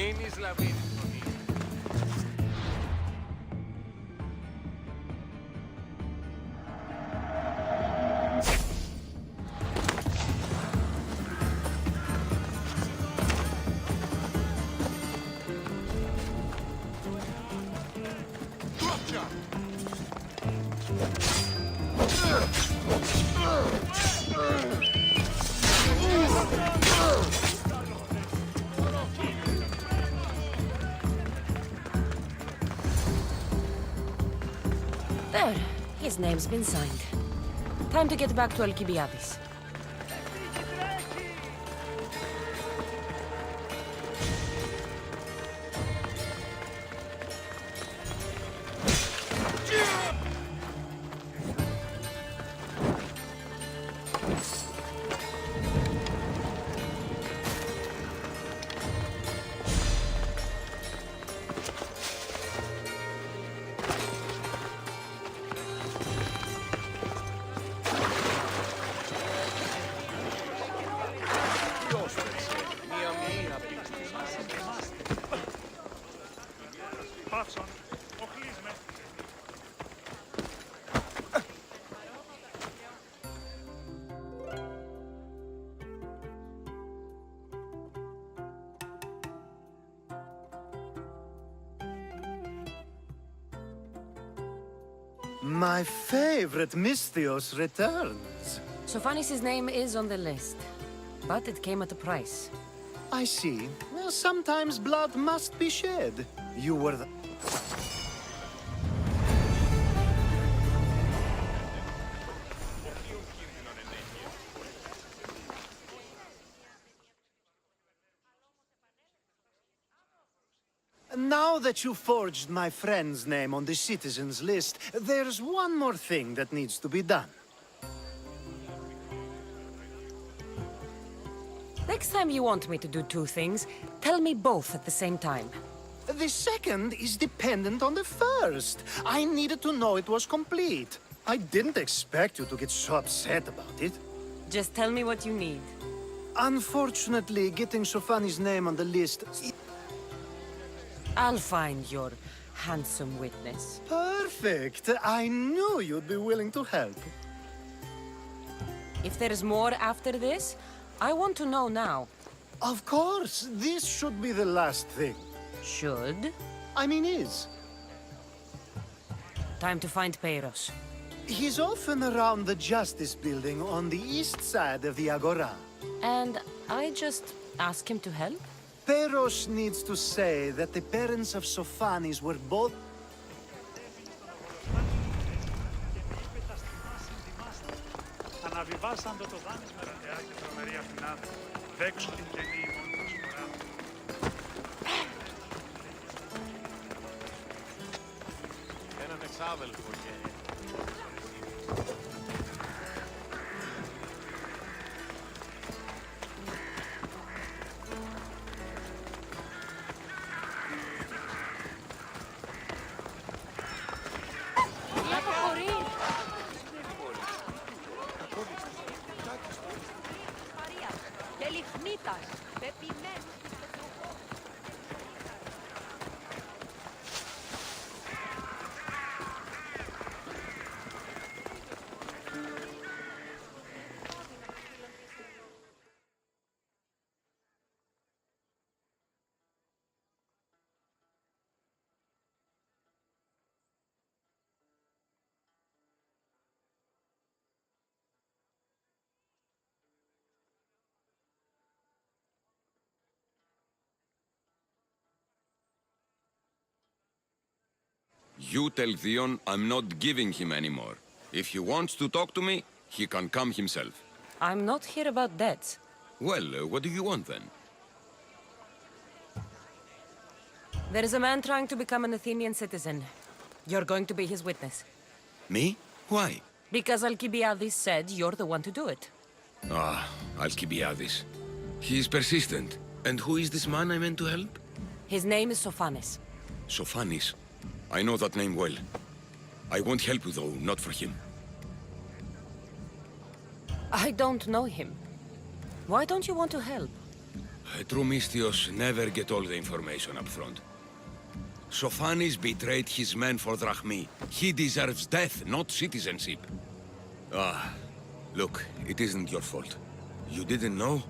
Μείνεις λαβή. There. His name's been signed. Time to get back to Alcibiades. My favorite Mystios returns. Sophanis' name is on the list, but it came at a price. I see. Well, sometimes blood must be shed. You were the... Now that you forged my friend's name on the citizens list, there's one more thing that needs to be done. Next time you want me to do two things, tell me both at the same time. The second is dependent on the first. I needed to know it was complete. I didn't expect you to get so upset about it. Just tell me what you need. Unfortunately, getting Sophanis' name on the list... I'll find your handsome witness. Perfect! I knew you'd be willing to help. If there's more after this, I want to know now. Of course, this should be the last thing. Should? I mean is. Time to find Peiros. He's often around the Justice Building on the east side of the Agora. And I just ask him to help? Peiros needs to say that the parents of Sophanis were both... Αναβιβάσαντο το δάνεις με ραντεά και τρομερή Αθηνά, δέξου την καινή ημών προσφορά. Έναν εξάδελφο και... You tell Theon I'm not giving him anymore. If he wants to talk to me, he can come himself. I'm not here about debts. Well, what do you want then? There is a man trying to become an Athenian citizen. You're going to be his witness. Me? Why? Because Alcibiades said you're the one to do it. Ah, Alcibiades. He is persistent. And who is this man I meant to help? His name is Sophanis. Sophanis. I know that name well. I won't help you though, not for him. I don't know him. Why don't you want to help? A true Mystios never get all the information up front. Sophanis betrayed his men for Drachmi. He deserves death, not citizenship. Ah, look, it isn't your fault. You didn't know,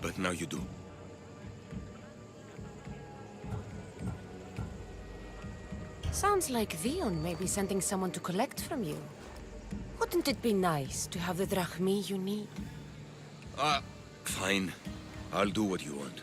but now you do. Sounds like Vion may be sending someone to collect from you. Wouldn't it be nice to have the drachmi you need? Fine. I'll do what you want.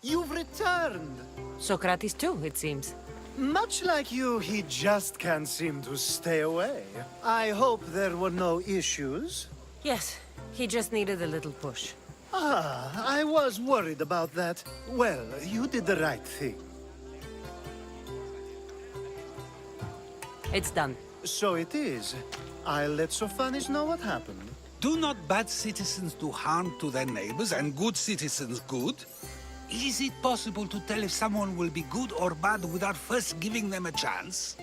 You've returned! Socrates too, it seems. Much like you, he just can't seem to stay away. I hope there were no issues. Yes, he just needed a little push. Ah, I was worried about that. Well, you did the right thing. It's done. So it is. I'll let Sophanis know what happened. Do not bad citizens do harm to their neighbors and good citizens good? Is it possible to tell if someone will be good or bad without first giving them a chance?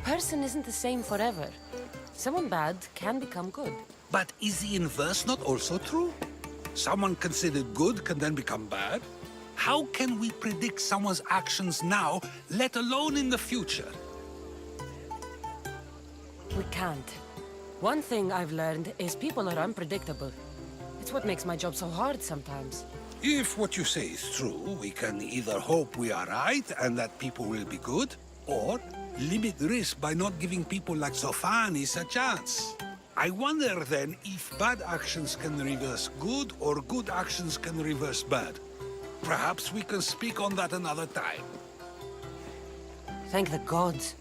Person isn't the same forever. Someone bad can become good. But is the inverse not also true? Someone considered good can then become bad? How can we predict someone's actions now, let alone in the future? We can't. One thing I've learned is people are unpredictable. It's what makes my job so hard sometimes. If what you say is true, we can either hope we are right and that people will be good, or limit risk by not giving people like Sophanis a chance. I wonder then if bad actions can reverse good or good actions can reverse bad. Perhaps we can speak on that another time. Thank the gods.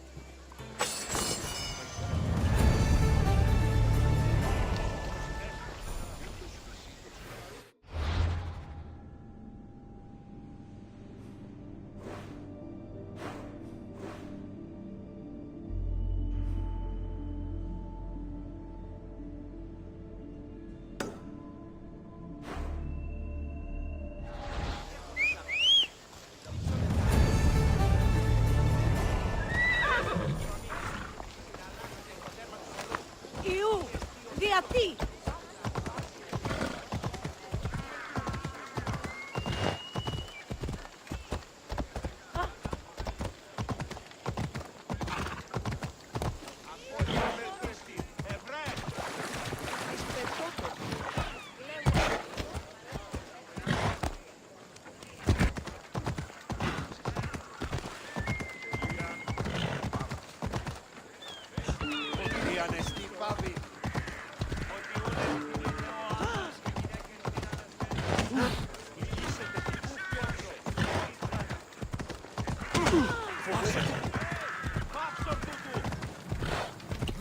Γιατί!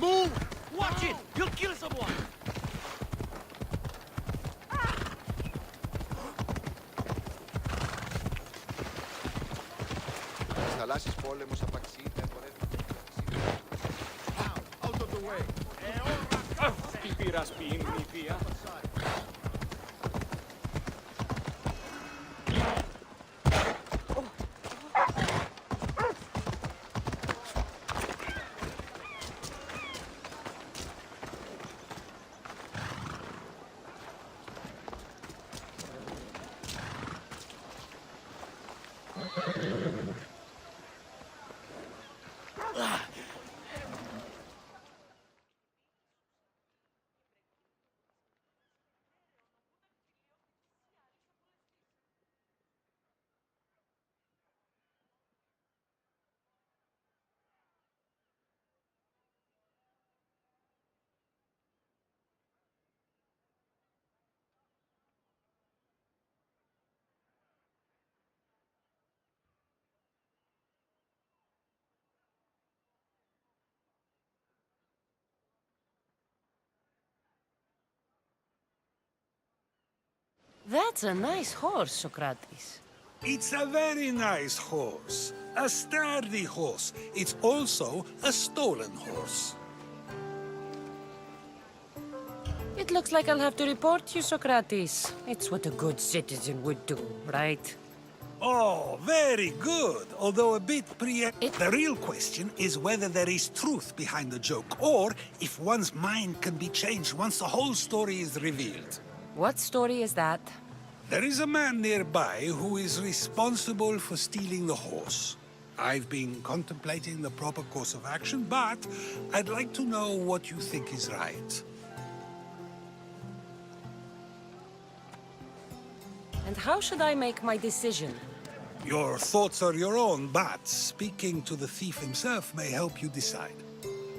Move! Watch it! You'll kill someone! Θαλάσσης πόλεμος απαξί, Out of the way! Τι πειρασποιήν νηπία! That's a nice horse, Socrates. It's a very nice horse. A sturdy horse. It's also a stolen horse. It looks like I'll have to report you, Socrates. It's what a good citizen would do, right? Oh, very good. Although a bit The real question is whether there is truth behind the joke, or if one's mind can be changed once the whole story is revealed. What story is that? There is a man nearby who is responsible for stealing the horse. I've been contemplating the proper course of action, but I'd like to know what you think is right. And how should I make my decision? Your thoughts are your own, but speaking to the thief himself may help you decide.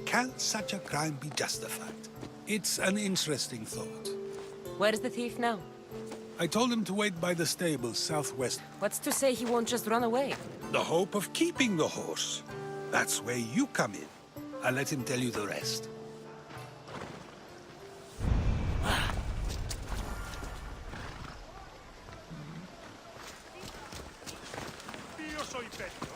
Can such a crime be justified? It's an interesting thought. Where is the thief now? I told him to wait by the stables southwest. What's to say he won't just run away? The hope of keeping the horse. That's where you come in. I'll let him tell you the rest. Ποιος ο υπέτειο?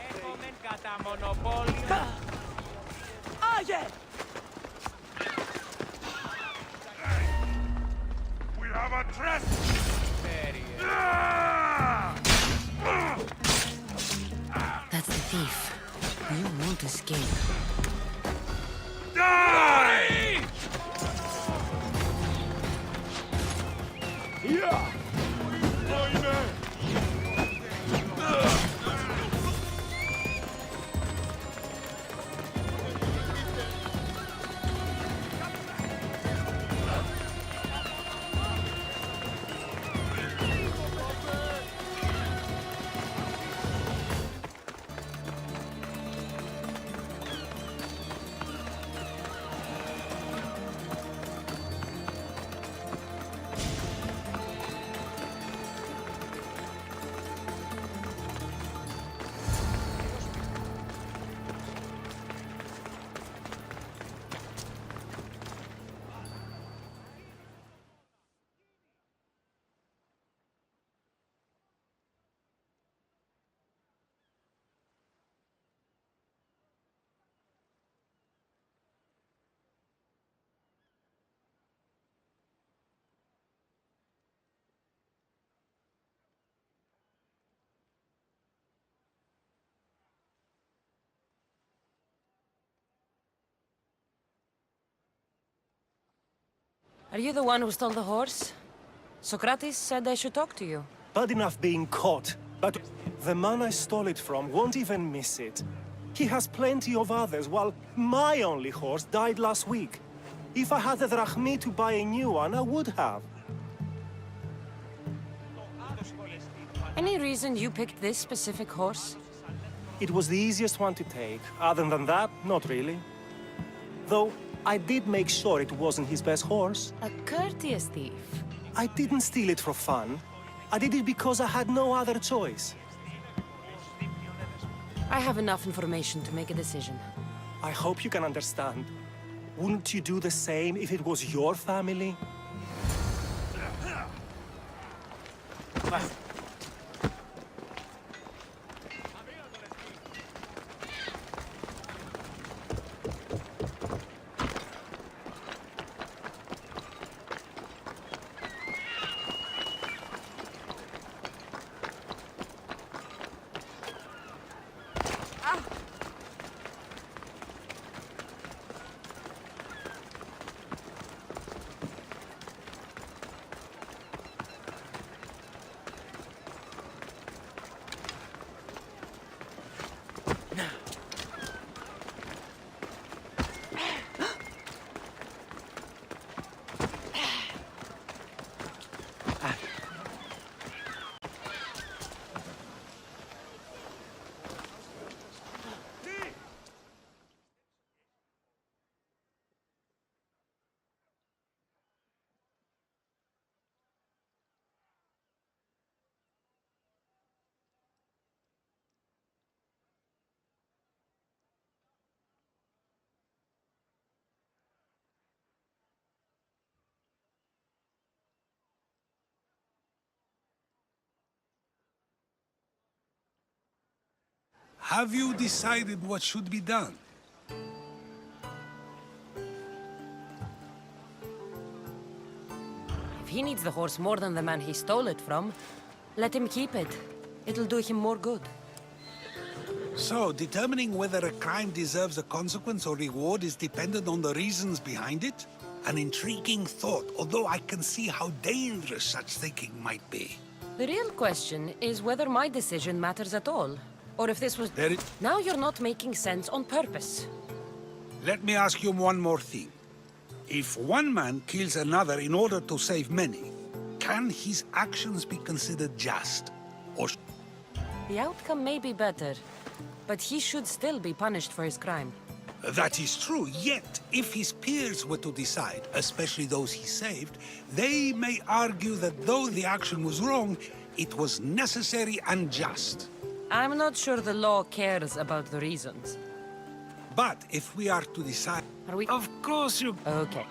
Έχομεν κατά μονοπόλιο. Άγε! We have a trespass! That's the thief. You won't escape. Die! Are you the one who stole the horse? Socrates said I should talk to you. Bad enough being caught, but the man I stole it from won't even miss it. He has plenty of others, while my only horse died last week. If I had the drachmi to buy a new one, I would have. Any reason you picked this specific horse? It was the easiest one to take. Other than that, not really. Though, I did make sure it wasn't his best horse. A courteous thief. I didn't steal it for fun. I did it because I had no other choice. I have enough information to make a decision. I hope you can understand. Wouldn't you do the same if it was your family? have you decided what should be done? If he needs the horse more than the man he stole it from, let him keep it. It'll do him more good. So, determining whether a crime deserves a consequence or reward is dependent on the reasons behind it? An intriguing thought, although I can see how dangerous such thinking might be. The real question is whether my decision matters at all. Or if this was... There is... Now you're not making sense on purpose. Let me ask you one more thing. If one man kills another in order to save many, can his actions be considered just? Or... The outcome may be better, but he should still be punished for his crime. That is true, yet if his peers were to decide, especially those he saved, they may argue that though the action was wrong, it was necessary and just. I'm not sure the law cares about the reasons. But if we are to decide... Are we... Of course you... Okay.